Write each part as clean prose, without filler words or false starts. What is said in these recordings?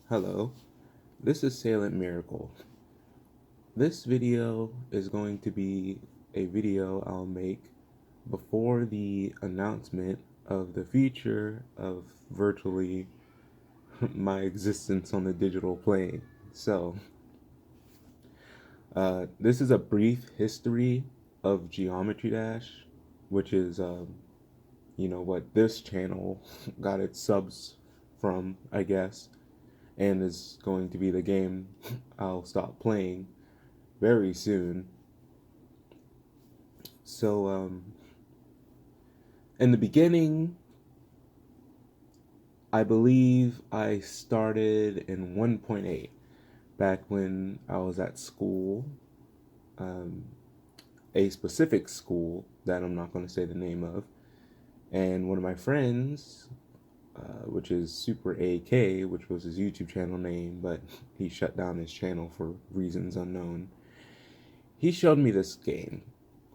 Hello, this is Salient Miracle. This video is going to be a video I'll make before the announcement of the future of virtually my existence on the digital plane. This is a brief history of Geometry Dash, which is, what this channel got its subs from, I guess, and is going to be the game I'll stop playing very soon. So, in the beginning, I believe I started in 1.8 back when I was at school, um, a specific school that I'm not going to say the name of, and one of my friends, which is Super AK, which was his YouTube channel name, but he shut down his channel for reasons unknown. He showed me this game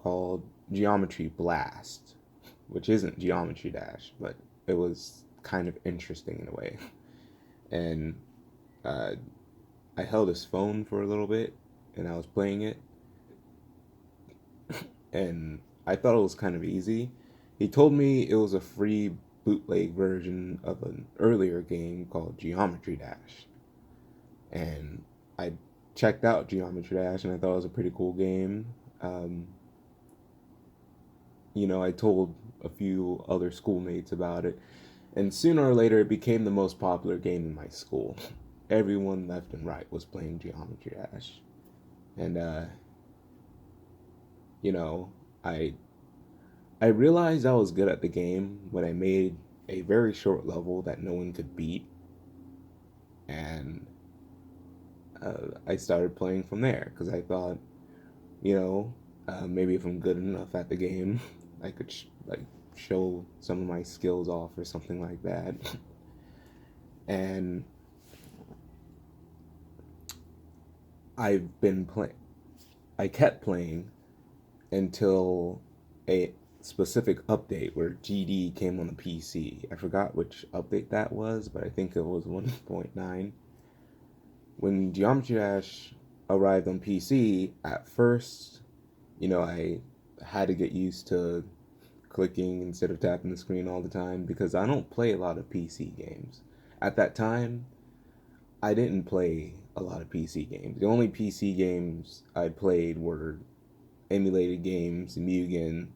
called Geometry Blast, which isn't Geometry Dash, but it was kind of interesting in a way. And uh, I held his phone for a little bit and I was playing it, and I thought it was kind of easy. He told me it was a free bootleg version of an earlier game called Geometry Dash. And I checked out Geometry Dash and I thought it was a pretty cool game. Um, I told a few other schoolmates about it, and sooner or later it became the most popular game in my school. Everyone left and right was playing Geometry Dash. And you know, I I realized I was good at the game when I made a very short level that no one could beat, and I started playing from there because I thought, maybe if I'm good enough at the game, I could show some of my skills off or something like that. And I've been playing. I kept playing until a specific update where GD came on the PC. I forgot which update that was, but I think it was 1.9. When Geometry Dash arrived on PC, at first, I had to get used to clicking instead of tapping the screen all the time because I don't play a lot of PC games. At that time, I didn't play a lot of PC games. The only PC games I played were emulated games, Mugen,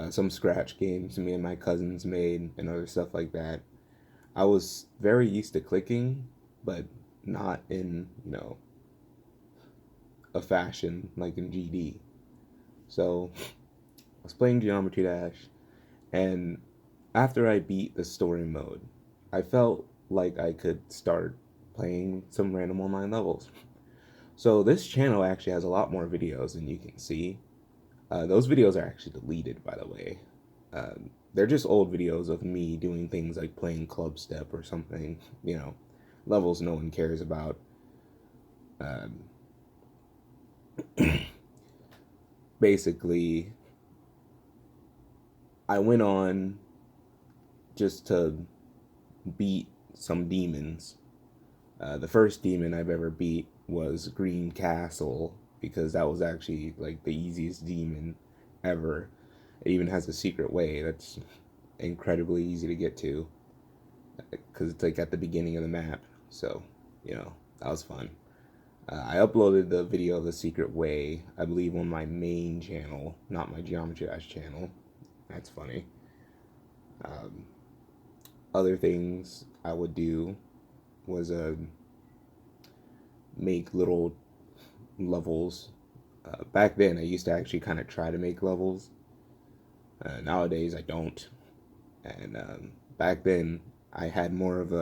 some Scratch games me and my cousins made, and other stuff like that. I was very used to clicking, but not in, a fashion like in GD. So I was playing Geometry Dash, and after I beat the story mode, I felt like I could start playing some random online levels. So this channel actually has a lot more videos than you can see. Those videos are actually deleted, by the way. They're just old videos of me doing things like playing club step or something, levels no one cares about. Um, Basically, I went on just to beat some demons. The first demon I've ever beat was Green Castle because that was actually like the easiest demon ever. It even has a secret way that's incredibly easy to get to because it's like at the beginning of the map. So, that was fun. I uploaded the video of the secret way, I believe, on my main channel, not my Geometry Dash channel. That's funny. Um, Other things I would do was make little levels. Back then, I used to actually kind of try to make levels. Nowadays, I don't. And back then, I had more of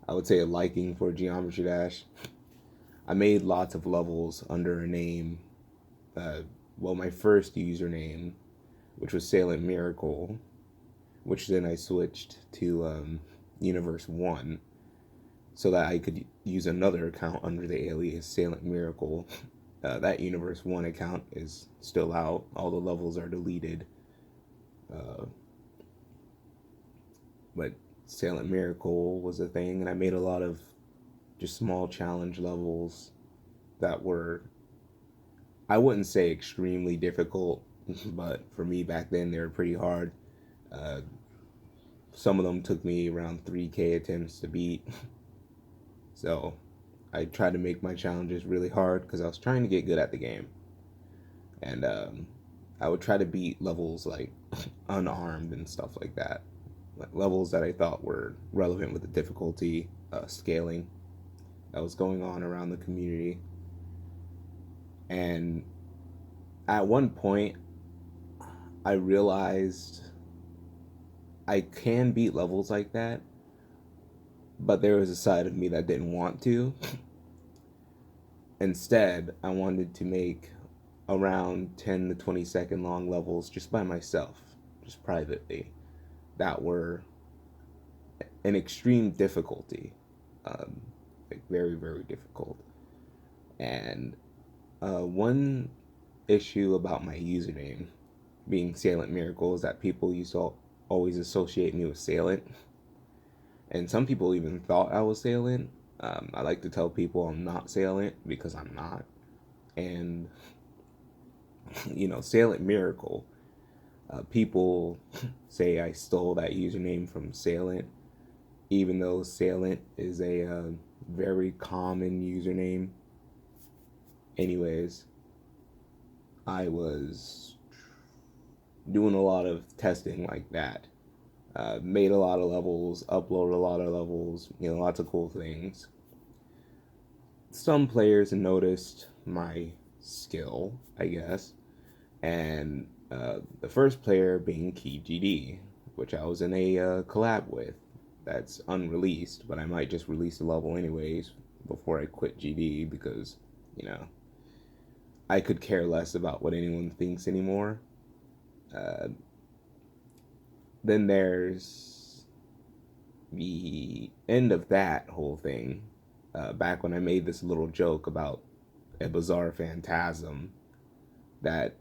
I would say, a liking for Geometry Dash. I made lots of levels under a name. Uh, my first username, which was Salient Miracle, which then I switched to Universe 1 so that I could use another account under the alias Salient Miracle. That Universe 1 account is still out. All the levels are deleted. Uh, but Salient Miracle was a thing, and I made a lot of just small challenge levels that were, I wouldn't say extremely difficult, but for me back then they were pretty hard. Uh, some of them took me around 3K attempts to beat, so I tried to make my challenges really hard because I was trying to get good at the game. And I would try to beat levels like unarmed and stuff like that, like levels that I thought were relevant with the difficulty scaling that was going on around the community. And at one point, I realized I can beat levels like that, but there was a side of me that didn't want to. Instead, I wanted to make around 10 to 20-second long levels just by myself, just privately, that were an extreme difficulty, um, like very, very difficult. And one issue about my username being Salient Miracle is that people used to always associate me with Salient, and some people even thought I was Salient. I like to tell people I'm not Salient because I'm not. And Salient Miracle, people say I stole that username from Salient, even though Salient is a very common username. Anyways, I was doing a lot of testing like that. Made a lot of levels, uploaded a lot of levels, lots of cool things. Some players noticed my skill, I guess, and the first player being KeyGD, which I was in a collab with. That's unreleased, but I might just release the level anyways before I quit GD because, you know, I could care less about what anyone thinks anymore. Uh, then there's the end of that whole thing. Back when I made this little joke about a bizarre phantasm that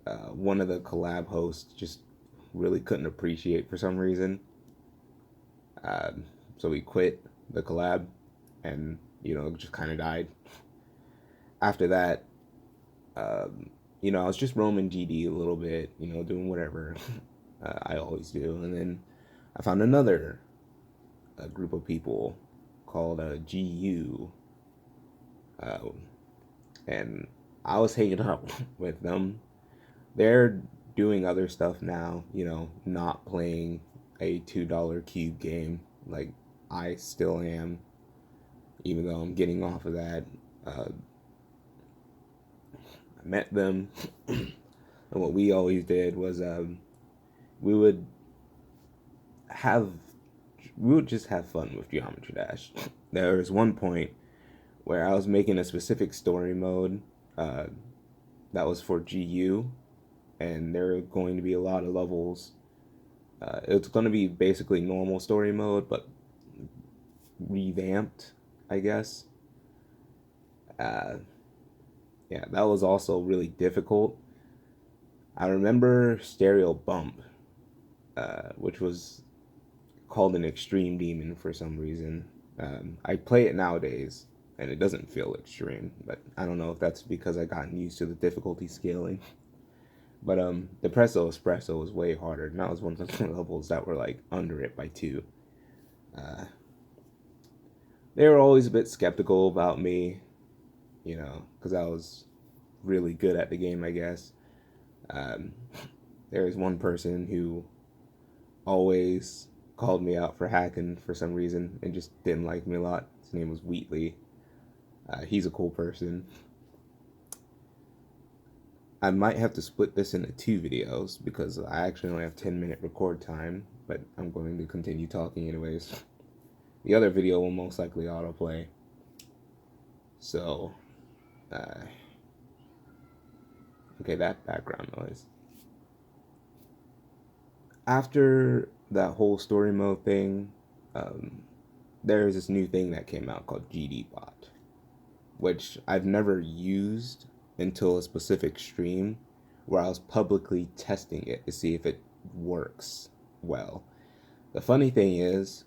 one of the collab hosts just really couldn't appreciate for some reason. So we quit the collab and, just kind of died. After that, I was just roaming GD a little bit, doing whatever I always do. And then I found another group of people called GU. And I was hanging out with them. They're doing other stuff now, not playing a $2 cube game like I still am, even though I'm getting off of that. I met them, and what we always did was we would have we would just have fun with Geometry Dash. There was one point where I was making a specific story mode that was for GU, and there are going to be a lot of levels. It's going to be basically normal story mode, but revamped, I guess. Yeah, that was also really difficult. I remember Stereo Bump, which was called an Extreme Demon for some reason. I play it nowadays, and it doesn't feel extreme, but I don't know if that's because I gotten used to the difficulty scaling. But Depresso Espresso was way harder, and that was one of the levels that were like under it by 2. They were always a bit skeptical about me, because I was really good at the game, I guess. There was one person who always called me out for hacking for some reason and just didn't like me a lot. His name was Wheatley. He's a cool person. I might have to split this into 2 videos because I actually only have 10-minute record time, but I'm going to continue talking anyways. The other video will most likely autoplay. So, okay, that background noise. After that whole story mode thing, there's this new thing that came out called GDBot, which I've never used until a specific stream where I was publicly testing it to see if it works well. The funny thing is,